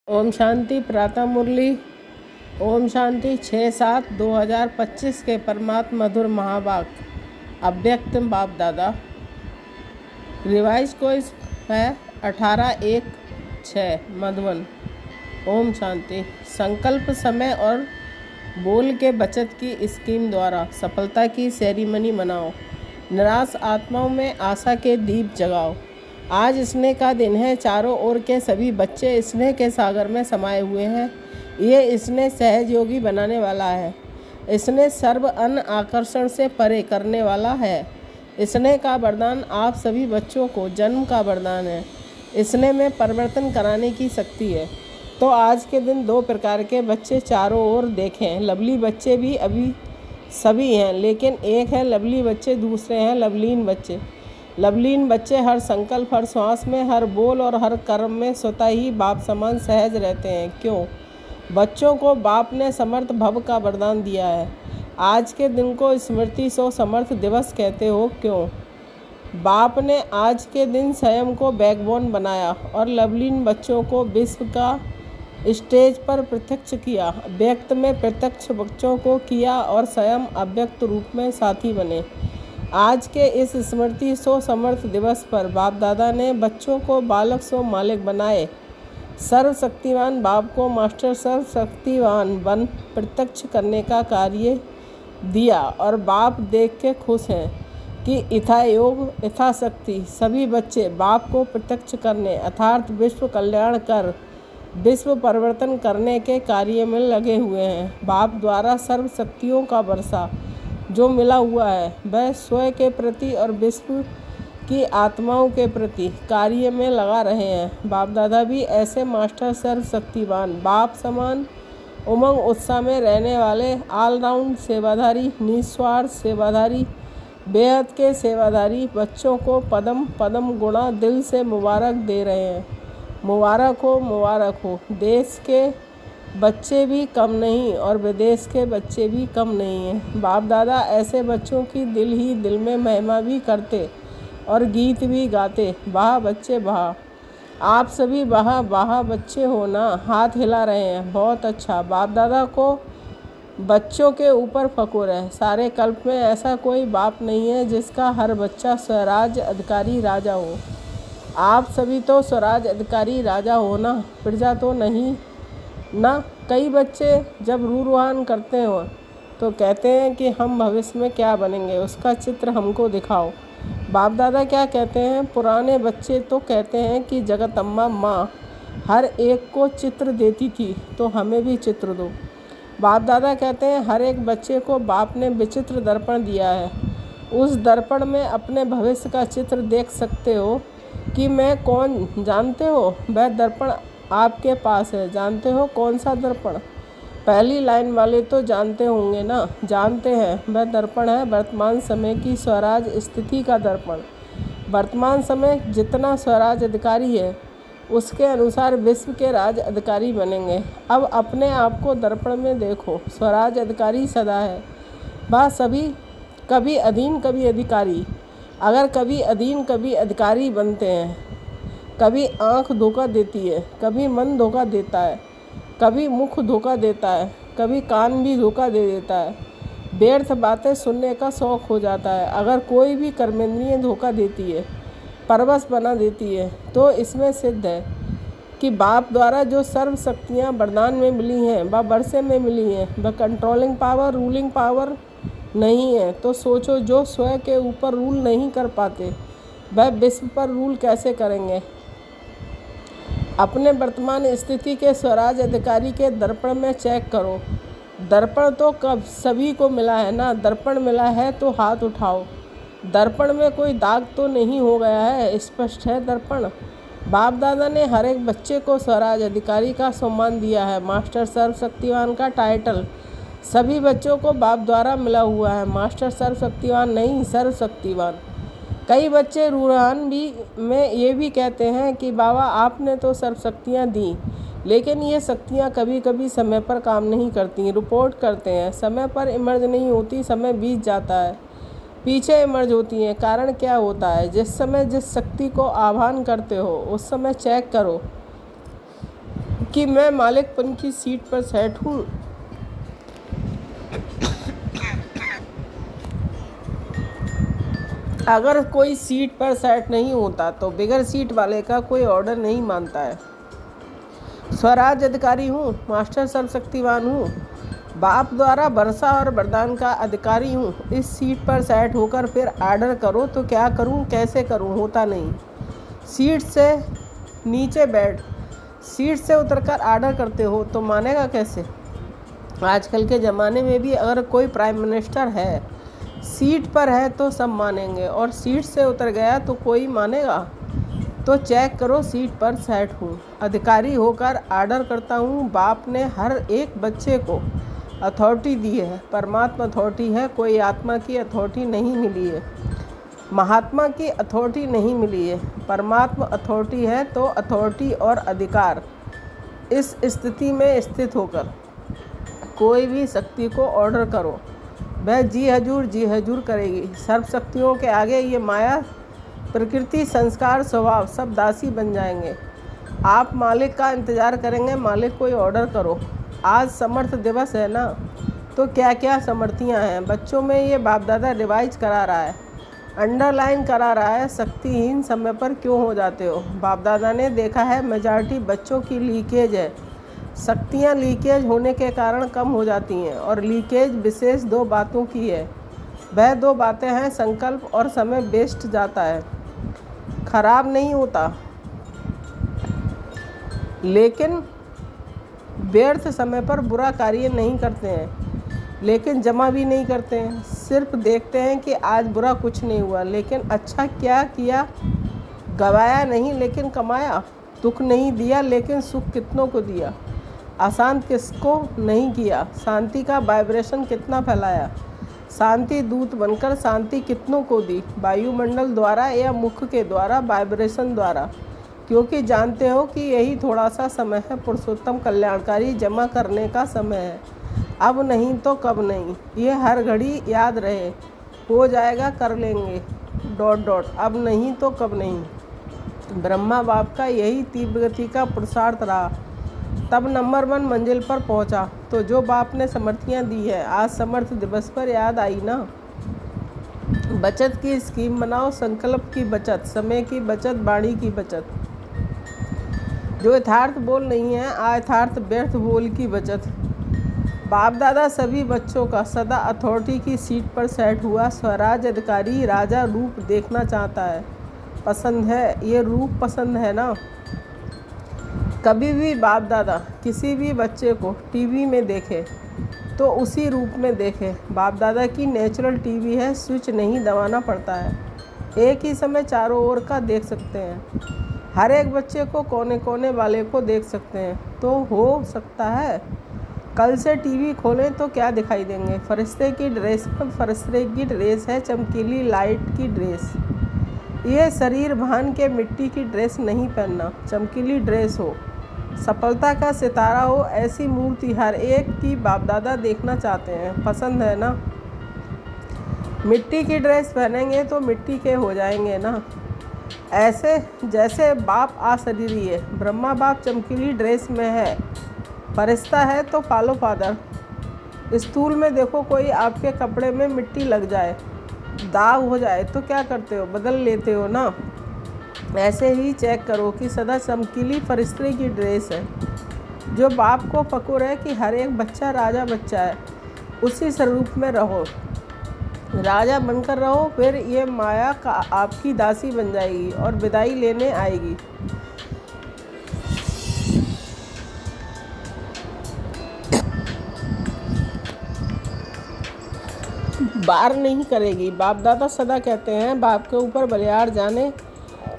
ओम शांति। प्रातः मुरली। ओम शांति। 6/7/2025 के परमात्मा मधुर महावाक्य अव्यक्त बाप दादा। रिवाइज कोर्स है 18/1/6 मधुबन। ओम शांति। संकल्प समय और बोल के बचत की स्कीम द्वारा सफलता की सेरेमनी मनाओ। निराश आत्माओं में आशा के दीप जगाओ। आज स्नेह का दिन है। चारों ओर के सभी बच्चे स्नेह के सागर में समाये हुए हैं। ये स्नेह सहयोगी बनाने वाला है। स्नेह सर्व अन्य आकर्षण से परे करने वाला है। स्नेह का वरदान आप सभी बच्चों को जन्म का वरदान है। स्नेह में परिवर्तन कराने की शक्ति है। तो आज के दिन दो प्रकार के बच्चे चारों ओर देखें। लवली बच्चे भी अभी सभी हैं, लेकिन एक है लवली बच्चे, दूसरे हैं लवलीन बच्चे। लवलीन बच्चे हर संकल्प, हर श्वास में, हर बोल और हर कर्म में स्वतः ही बाप समान सहज रहते हैं। क्यों? बच्चों को बाप ने समर्थ भव का वरदान दिया है। आज के दिन को स्मृति सो समर्थ दिवस कहते हो। क्यों? बाप ने आज के दिन स्वयं को बैकबोन बनाया और लवलीन बच्चों को विश्व का स्टेज पर प्रत्यक्ष किया। व्यक्त में प्रत्यक्ष बच्चों को किया और स्वयं अव्यक्त रूप में साथी बने। आज के इस स्मृति सो समर्थ दिवस पर बाप दादा ने बच्चों को बालक सो मालिक बनाए। सर्वशक्तिवान बाप को मास्टर सर्वशक्तिवान बन प्रत्यक्ष करने का कार्य दिया और बाप देख के खुश हैं कि इथा योग इथा शक्ति सभी बच्चे बाप को प्रत्यक्ष करने अर्थात विश्व कल्याण कर विश्व परिवर्तन करने के कार्य में लगे हुए हैं। बाप द्वारा सर्व शक्तियों का वर्षा जो मिला हुआ है वह स्वयं के प्रति और विश्व की आत्माओं के प्रति कार्य में लगा रहे हैं। बाप दादा भी ऐसे मास्टर सर्वशक्तिवान बाप समान उमंग उत्साह में रहने वाले ऑलराउंड सेवाधारी, निस्वार्थ सेवाधारी, बेहद के सेवाधारी बच्चों को पदम पदम गुणा दिल से मुबारक दे रहे हैं। मुबारक हो, मुबारक हो। देश के बच्चे भी कम नहीं और विदेश के बच्चे भी कम नहीं हैं। बाप दादा ऐसे बच्चों की दिल ही दिल में महिमा भी करते और गीत भी गाते। वाह बच्चे वाह, आप सभी वाह वाह बच्चे हो ना। हाथ हिला रहे हैं, बहुत अच्छा। बाप दादा को बच्चों के ऊपर फखर है। सारे कल्प में ऐसा कोई बाप नहीं है जिसका हर बच्चा स्वराज अधिकारी राजा हो। आप सभी तो स्वराज अधिकारी राजा हो ना, प्रजा तो नहीं ना। कई बच्चे जब रूहान करते हो तो कहते हैं कि हम भविष्य में क्या बनेंगे, उसका चित्र हमको दिखाओ। बाप दादा क्या कहते हैं? पुराने बच्चे तो कहते हैं कि जगत अम्मा माँ हर एक को चित्र देती थी, तो हमें भी चित्र दो। बाप दादा कहते हैं हर एक बच्चे को बाप ने विचित्र दर्पण दिया है। उस दर्पण में अपने भविष्य का चित्र देख सकते हो कि मैं कौन। जानते हो वह दर्पण आपके पास है। जानते हो कौन सा दर्पण? पहली लाइन वाले तो जानते होंगे ना। जानते हैं वह दर्पण है वर्तमान समय की स्वराज स्थिति का दर्पण। वर्तमान समय जितना स्वराज अधिकारी है उसके अनुसार विश्व के राज अधिकारी बनेंगे। अब अपने आप को दर्पण में देखो। स्वराज अधिकारी सदा है। वह सभी कभी अधीन कभी अधिकारी। अगर कभी अधीन कभी अधिकारी बनते हैं, कभी आँख धोखा देती है, कभी मन धोखा देता है, कभी मुख धोखा देता है, कभी कान भी धोखा दे देता है। व्यर्थ बातें सुनने का शौक़ हो जाता है। अगर कोई भी कर्मेंद्रिय धोखा देती है, परवश बना देती है, तो इसमें सिद्ध है कि बाप द्वारा जो सर्व शक्तियाँ वरदान में मिली हैं वह वर्षे में मिली हैं, वह कंट्रोलिंग पावर रूलिंग पावर नहीं है। तो सोचो, जो स्वयं के ऊपर रूल नहीं कर पाते वह विश्व पर रूल कैसे करेंगे? अपने वर्तमान स्थिति के स्वराज अधिकारी के दर्पण में चेक करो। दर्पण तो कब सभी को मिला है ना। दर्पण मिला है तो हाथ उठाओ। दर्पण में कोई दाग तो नहीं हो गया है, स्पष्ट है दर्पण। बाप दादा ने हर एक बच्चे को स्वराज अधिकारी का सम्मान दिया है। मास्टर सर्वशक्तिवान का टाइटल सभी बच्चों को बाप द्वारा मिला हुआ है। मास्टर सर्वशक्तिवान नहीं, सर्वशक्तिवान। कई बच्चे रूहान भी में ये भी कहते हैं कि बाबा आपने तो सर्व शक्तियाँ दी, लेकिन ये शक्तियाँ कभी कभी समय पर काम नहीं करती। रिपोर्ट करते हैं समय पर इमर्ज नहीं होती, समय बीत जाता है, पीछे इमर्ज होती हैं। कारण क्या होता है? जिस समय जिस शक्ति को आह्वान करते हो उस समय चेक करो कि मैं मालिकपन की सीट पर सेट हूँ। अगर कोई सीट पर सेट नहीं होता तो बिगर सीट वाले का कोई ऑर्डर नहीं मानता है। स्वराज अधिकारी हूँ, मास्टर सर्वशक्तिवान हूँ, बाप द्वारा वर्षा और वरदान का अधिकारी हूँ। इस सीट पर सेट होकर फिर ऑर्डर करो तो क्या करूँ, कैसे करूँ, होता नहीं। सीट से नीचे बैठ, सीट से उतरकर ऑर्डर करते हो तो मानेगा कैसे। आजकल के ज़माने में भी अगर कोई प्राइम मिनिस्टर है, सीट पर है तो सब मानेंगे, और सीट से उतर गया तो कोई मानेगा। तो चेक करो सीट पर सेट हूँ। अधिकारी होकर ऑर्डर करता हूँ। बाप ने हर एक बच्चे को अथॉरिटी दी है। परमात्मा अथॉरिटी है, कोई आत्मा की अथॉरिटी नहीं मिली है, महात्मा की अथॉरिटी नहीं मिली है। परमात्मा अथॉरिटी है तो अथॉरिटी और अधिकार, इस स्थिति में स्थित होकर कोई भी शक्ति को ऑर्डर करो, वह जी हजूर करेगी। सर्व शक्तियों के आगे ये माया, प्रकृति, संस्कार, स्वभाव सब दासी बन जाएंगे। आप मालिक का इंतज़ार करेंगे, मालिक कोई ऑर्डर करो। आज समर्थ दिवस है ना, तो क्या क्या समर्थियाँ हैं। बच्चों में ये बाप दादा रिवाइज करा रहा है, अंडरलाइन करा रहा है। शक्तिहीन समय पर क्यों हो जाते हो। बाप दादा ने देखा है मेजॉरिटी बच्चों की लीकेज है। शक्तियाँ लीकेज होने के कारण कम हो जाती हैं, और लीकेज विशेष 2 बातों की है। वह 2 बातें हैं, संकल्प और समय वेस्ट जाता है। खराब नहीं होता, लेकिन व्यर्थ समय पर बुरा कार्य नहीं करते हैं, लेकिन जमा भी नहीं करते हैं। सिर्फ देखते हैं कि आज बुरा कुछ नहीं हुआ, लेकिन अच्छा क्या किया। गवाया नहीं लेकिन कमाया, दुख नहीं दिया लेकिन सुख कितनों को दिया, अशांत किसको नहीं किया, शांति का वाइब्रेशन कितना फैलाया, शांति दूत बनकर शांति कितनों को दी, वायुमंडल द्वारा या मुख के द्वारा, वाइब्रेशन द्वारा। क्योंकि जानते हो कि यही थोड़ा सा समय है, पुरुषोत्तम कल्याणकारी जमा करने का समय है। अब नहीं तो कब नहीं, ये हर घड़ी याद रहे। हो जाएगा, कर लेंगे, ... अब नहीं तो कब नहीं। ब्रह्मा बाप का यही तीव्र गति का पुरुषार्थ रहा, तब नंबर 1 मंजिल पर पहुंचा। तो जो बाप ने समर्थियाँ दी है, आज समर्थ दिवस पर याद आई ना। बचत की स्कीम बनाओ, संकल्प की बचत, समय की बचत, वाणी की बचत। जो यथार्थ बोल नहीं है, अयथार्थ व्यर्थ बोल की बचत। बाप दादा सभी बच्चों का सदा अथॉरिटी की सीट पर सेट हुआ स्वराज अधिकारी राजा रूप देखना चाहता है। पसंद है, ये रूप पसंद है ना। कभी भी बाप दादा किसी भी बच्चे को टीवी में देखे तो उसी रूप में देखे। बाप दादा की नेचुरल टीवी है, स्विच नहीं दबाना पड़ता है, एक ही समय चारों ओर का देख सकते हैं। हर एक बच्चे को कोने कोने वाले को देख सकते हैं। तो हो सकता है कल से टीवी खोलें तो क्या दिखाई देंगे। फरिश्ते की ड्रेस में फरिश्ते की ड्रेस है, चमकीली लाइट की ड्रेस। ये शरीर भान के मिट्टी की ड्रेस नहीं पहनना, चमकीली ड्रेस हो, सफलता का सितारा हो, ऐसी मूर्ति हर एक की बाप दादा देखना चाहते हैं। पसंद है ना। मिट्टी की ड्रेस पहनेंगे तो मिट्टी के हो जाएंगे ना। ऐसे जैसे बाप अशरीरी है, ब्रह्मा बाप चमकीली ड्रेस में है, फरिश्ता है तो फॉलो फादर। स्थूल में देखो, कोई आपके कपड़े में मिट्टी लग जाए, दाग हो जाए तो क्या करते हो, बदल लेते हो ना। ऐसे ही चेक करो कि सदा चमकीली फरिश्ते की ड्रेस है। जो बाप को फकुर है कि हर एक बच्चा राजा बच्चा है, उसी स्वरूप में रहो, राजा बनकर रहो। फिर ये माया का आपकी दासी बन जाएगी और विदाई लेने आएगी। बार नहीं करेगी। बाप दादा सदा कहते हैं, बाप के ऊपर बलिहार जाने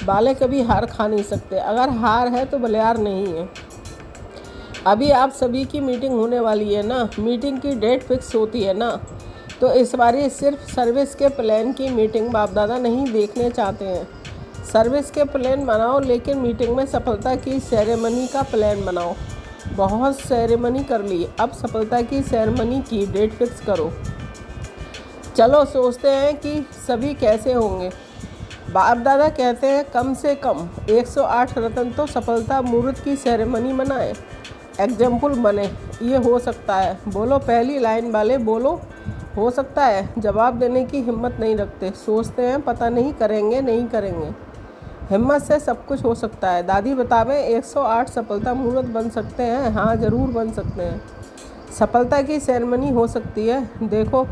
वाले कभी हार खा नहीं सकते। अगर हार है तो बलिहार नहीं है। अभी आप सभी की मीटिंग होने वाली है ना, मीटिंग की डेट फिक्स होती है ना। तो इस बार सिर्फ सर्विस के प्लान की मीटिंग बाप दादा नहीं देखने चाहते हैं। सर्विस के प्लान बनाओ, लेकिन मीटिंग में सफलता की सेरेमनी का प्लान बनाओ। बहुत सेरेमनी कर ली, अब सफलता की सेरेमनी की डेट फिक्स करो। चलो सोचते हैं कि सभी कैसे होंगे। बाप दादा कहते हैं कम से कम 108 रत्न तो सफलता मुहूर्त की सेरेमनी मनाएं। एग्जाम्पल बने। ये हो सकता है, बोलो पहली लाइन वाले बोलो हो सकता है। जवाब देने की हिम्मत नहीं रखते, सोचते हैं पता नहीं करेंगे नहीं करेंगे। हिम्मत से सब कुछ हो सकता है। दादी बतावें 108 सफलता मुहूर्त बन सकते हैं। हाँ ज़रूर बन सकते हैं। सफलता की सेरेमनी हो सकती है। देखो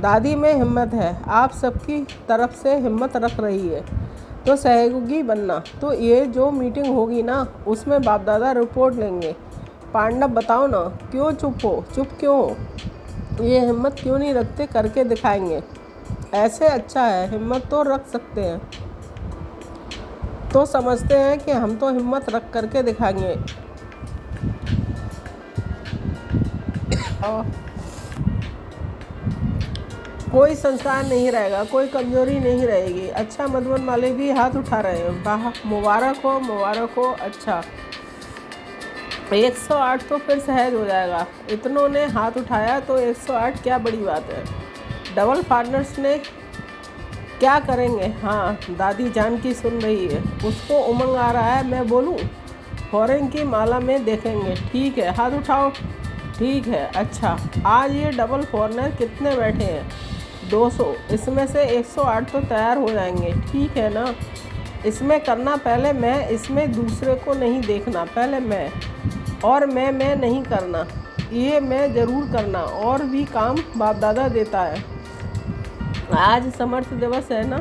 दादी में हिम्मत है, आप सबकी तरफ से हिम्मत रख रही है, तो सहयोगी बनना। तो ये जो मीटिंग होगी ना, उसमें बाप दादा रिपोर्ट लेंगे। पांडव बताओ ना, क्यों चुप हो? चुप क्यों हो? ये हिम्मत क्यों नहीं रखते? करके दिखाएंगे। ऐसे अच्छा है, हिम्मत तो रख सकते हैं, तो समझते हैं कि हम तो हिम्मत रख करके दिखाएंगे। कोई संसार नहीं रहेगा, कोई कमजोरी नहीं रहेगी। अच्छा मधुबन वाले भी हाथ उठा रहे हैं, वाह मुबारक हो मुबारक हो। अच्छा 108 तो फिर सहज हो जाएगा। इतनों ने हाथ उठाया तो 108 क्या बड़ी बात है। डबल फार्नर्स ने क्या करेंगे? हाँ दादी जानकी सुन रही है, उसको उमंग आ रहा है। मैं बोलूँ? फॉरेन की माला में देखेंगे। ठीक है हाथ उठाओ। ठीक है। अच्छा आज ये डबल फॉरनर कितने बैठे हैं? 200। इसमें से 108 तो तैयार हो जाएंगे। ठीक है ना? इसमें करना पहले मैं, इसमें दूसरे को नहीं देखना, पहले मैं। और मैं नहीं करना, ये मैं ज़रूर करना। और भी काम बाप दादा देता है। आज समर्थ दिवस है ना,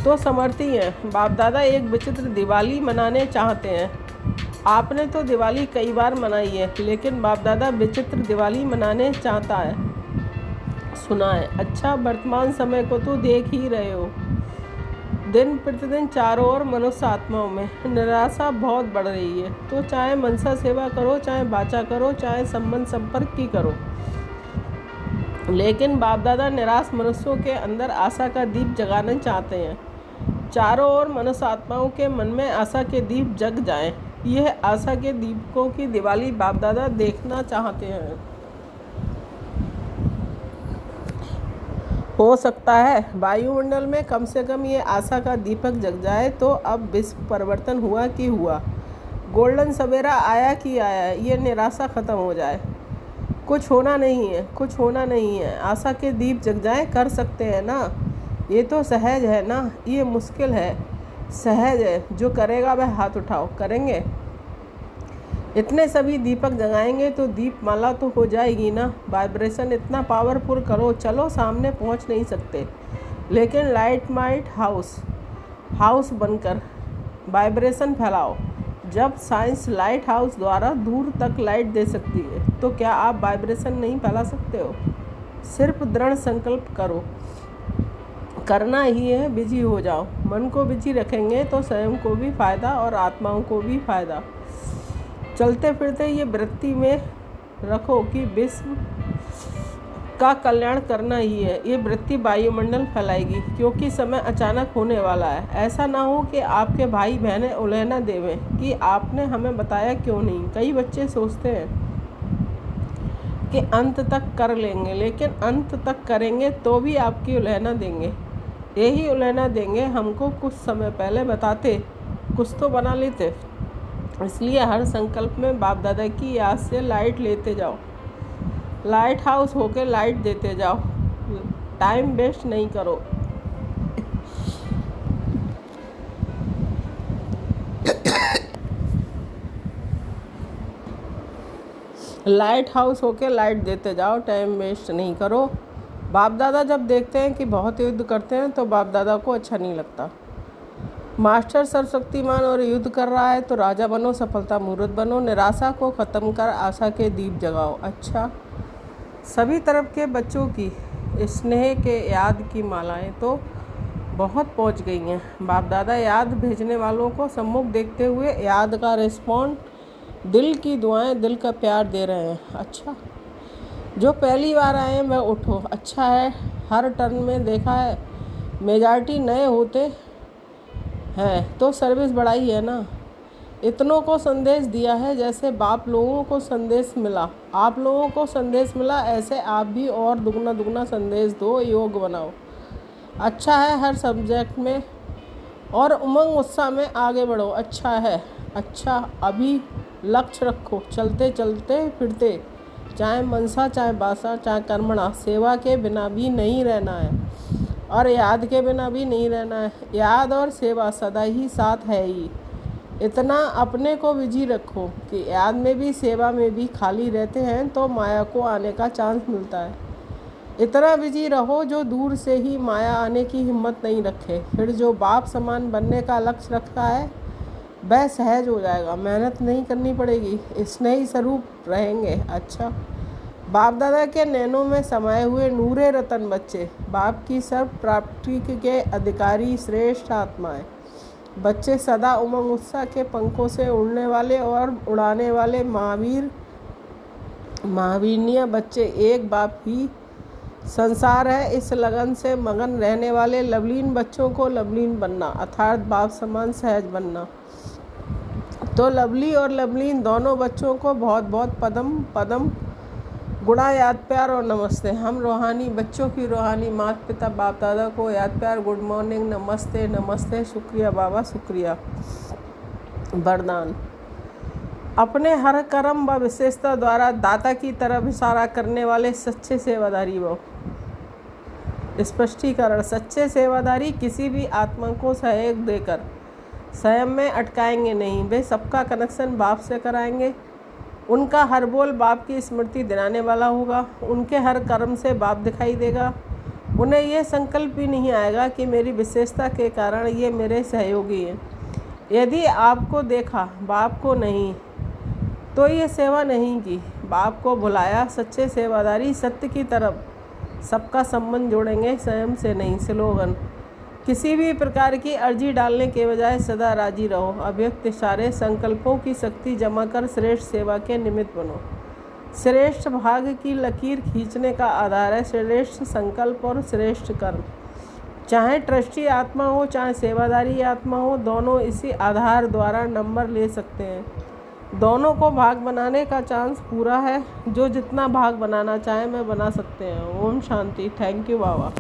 तो समर्थी हैं। बाप दादा एक विचित्र दिवाली मनाने चाहते हैं। आपने तो दिवाली कई बार मनाई है, लेकिन बाप दादा विचित्र दिवाली मनाने चाहता है, सुना है। अच्छा वर्तमान समय को तो देख ही रहे हो, दिन प्रतिदिन चारों ओर मनुष्य आत्माओं में निराशा बहुत बढ़ रही है। तो चाहे मनसा सेवा करो, चाहे वाचा करो, चाहे संबंध संपर्क की करो, लेकिन बाप दादा निराश मनुष्यों के अंदर आशा का दीप जगाना चाहते हैं। चारों ओर मनुष्य आत्माओं के मन में आशा के दीप जग जाएं। यह आशा के दीपकों की दिवाली बाप दादा देखना चाहते हैं। हो सकता है वायुमंडल में कम से कम ये आशा का दीपक जग जाए, तो अब विश्व परिवर्तन हुआ कि हुआ, गोल्डन सवेरा आया कि आया, ये निराशा ख़त्म हो जाए। कुछ होना नहीं है, कुछ होना नहीं है। आशा के दीप जग जाए, कर सकते हैं ना? ये तो सहज है ना? ये मुश्किल है, सहज है। जो करेगा वह हाथ उठाओ। करेंगे? इतने सभी दीपक जगाएंगे तो दीप माला तो हो जाएगी ना। वाइब्रेशन इतना पावरफुल करो। चलो सामने पहुंच नहीं सकते, लेकिन लाइट माइट हाउस बनकर वाइब्रेशन फैलाओ। जब साइंस लाइट हाउस द्वारा दूर तक लाइट दे सकती है, तो क्या आप वाइब्रेशन नहीं फैला सकते हो? सिर्फ दृढ़ संकल्प करो, करना ही है। बिजी हो जाओ। मन को बिजी रखेंगे तो स्वयं को भी फायदा और आत्माओं को भी फायदा। चलते फिरते ये वृत्ति में रखो कि विश्व का कल्याण करना ही है। ये वृत्ति वायुमंडल फैलाएगी, क्योंकि समय अचानक होने वाला है। ऐसा ना हो कि आपके भाई बहनें उलहना देवें कि आपने हमें बताया क्यों नहीं। कई बच्चे सोचते हैं कि अंत तक कर लेंगे, लेकिन अंत तक करेंगे तो भी आपकी उलहना देंगे। यही उलहना देंगे, हमको कुछ समय पहले बताते, कुछ तो बना लेते। इसलिए हर संकल्प में बाप दादा की याद से लाइट लेते जाओ, लाइट हाउस होके लाइट देते जाओ। टाइम वेस्ट नहीं करो। लाइट हाउस होके लाइट देते जाओ, टाइम वेस्ट नहीं करो। बाप दादा जब देखते हैं कि बहुत युद्ध करते हैं, तो बाप दादा को अच्छा नहीं लगता। मास्टर सर्वशक्तिमान और युद्ध कर रहा है, तो राजा बनो, सफलता मुहूर्त बनो। निराशा को ख़त्म कर आशा के दीप जगाओ। अच्छा सभी तरफ के बच्चों की स्नेह के याद की मालाएं तो बहुत पहुंच गई हैं। बाप दादा याद भेजने वालों को सम्मुख देखते हुए याद का रिस्पॉन्ड, दिल की दुआएं, दिल का प्यार दे रहे हैं। अच्छा जो पहली बार आए हैं वह उठो। अच्छा है, हर टर्न में देखा है मेजॉरिटी नए होते हैं, तो सर्विस बढ़ाई है ना। इतनों को संदेश दिया है, जैसे बाप लोगों को संदेश मिला, आप लोगों को संदेश मिला, ऐसे आप भी और दुगना दुगना संदेश दो, योग बनाओ। अच्छा है, हर सब्जेक्ट में और उमंग उत्साह में आगे बढ़ो। अच्छा है। अच्छा अभी लक्ष्य रखो, चलते चलते फिरते, चाहे मनसा चाहे बासा चाहे कर्मणा, सेवा के बिना भी नहीं रहना है और याद के बिना भी नहीं रहना है। याद और सेवा सदा ही साथ है ही। इतना अपने को बिजी रखो कि याद में भी सेवा में भी खाली रहते हैं तो माया को आने का चांस मिलता है। इतना बिजी रहो जो दूर से ही माया आने की हिम्मत नहीं रखे। फिर जो बाप समान बनने का लक्ष्य रखता है वह सहज हो जाएगा, मेहनत नहीं करनी पड़ेगी, स्नेही स्वरूप रहेंगे। अच्छा, बाप दादा के नैनों में समाये हुए नूरे रतन बच्चे, बाप की सर्व प्राप्ति के अधिकारी श्रेष्ठ आत्माएं। बच्चे सदा उमंग उत्साह के पंखों से उड़ने वाले और उड़ाने वाले महावीरनीय बच्चे। एक बाप ही संसार है, इस लगन से मगन रहने वाले लवलीन बच्चों को लवलीन बनना अर्थात बाप समान सहज बनना। तो लवली और लवलीन दोनों बच्चों को बहुत बहुत पदम पदम गुणा याद प्यार और नमस्ते। हम रूहानी बच्चों की रूहानी माता पिता बाप दादा को याद प्यार, गुड मॉर्निंग, नमस्ते नमस्ते, शुक्रिया बाबा शुक्रिया। वरदान, अपने हर कर्म व विशेषता द्वारा दाता की तरफ इशारा करने वाले सच्चे सेवादारी भव। स्पष्टीकरण, सच्चे सेवादारी किसी भी आत्मा को सहयोग देकर स्वयं में अटकाएंगे नहीं। वे सबका कनेक्शन बाप से कराएंगे। उनका हर बोल बाप की स्मृति दिलाने वाला होगा। उनके हर कर्म से बाप दिखाई देगा। उन्हें यह संकल्प भी नहीं आएगा कि मेरी विशेषता के कारण ये मेरे सहयोगी हैं। यदि आपको देखा बाप को नहीं तो ये सेवा नहीं की, बाप को भुलाया। सच्चे सेवादारी सत्य की तरफ सबका संबंध जोड़ेंगे, स्वयं से नहीं। स्लोगन, किसी भी प्रकार की अर्जी डालने के बजाय सदा राजी रहो। अव्यक्त सारे संकल्पों की शक्ति जमा कर श्रेष्ठ सेवा के निमित्त बनो। श्रेष्ठ भाग की लकीर खींचने का आधार है श्रेष्ठ संकल्प और श्रेष्ठ कर्म। चाहे ट्रस्टी आत्मा हो चाहे सेवादारी आत्मा हो, दोनों इसी आधार द्वारा नंबर ले सकते हैं। दोनों को भाग बनाने का चांस पूरा है। जो जितना भाग बनाना चाहे मैं बना सकते हैं। ओम शांति। Thank you Baba.